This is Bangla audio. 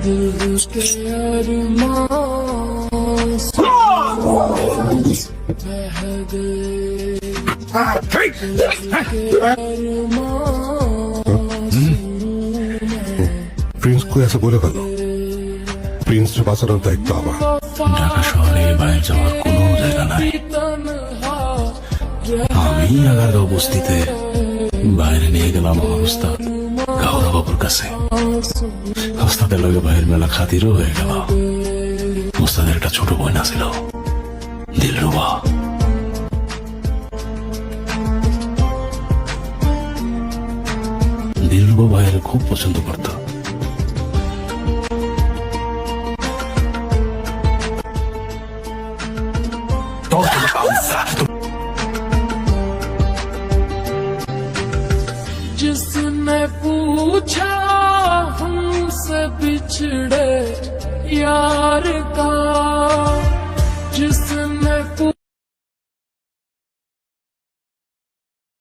दिल के अरमान बह गए, প্রিন্স কই আছে বলে ফেলো। প্রিন্সকে বাঁচানোর দায়িত্ব আমার। ঢাকা শহরে বাইরে যাওয়ার কোনো জায়গা নাই। আমি আগারগাঁও বস্তিতে বাইরে নিয়ে গেলাম আমার উস্তাদ গাওরা বাবুর কাছে। উস্তাদের লগে ভাইয়ের মেলা খাতিরও হয়ে গেল। উস্তাদের একটা ছোট বোন ছিল দিলরুবা। দিলরুবা ভাইয়ের খুব পছন্দ করত। जिसने पूछा हमसे बिछड़े यार का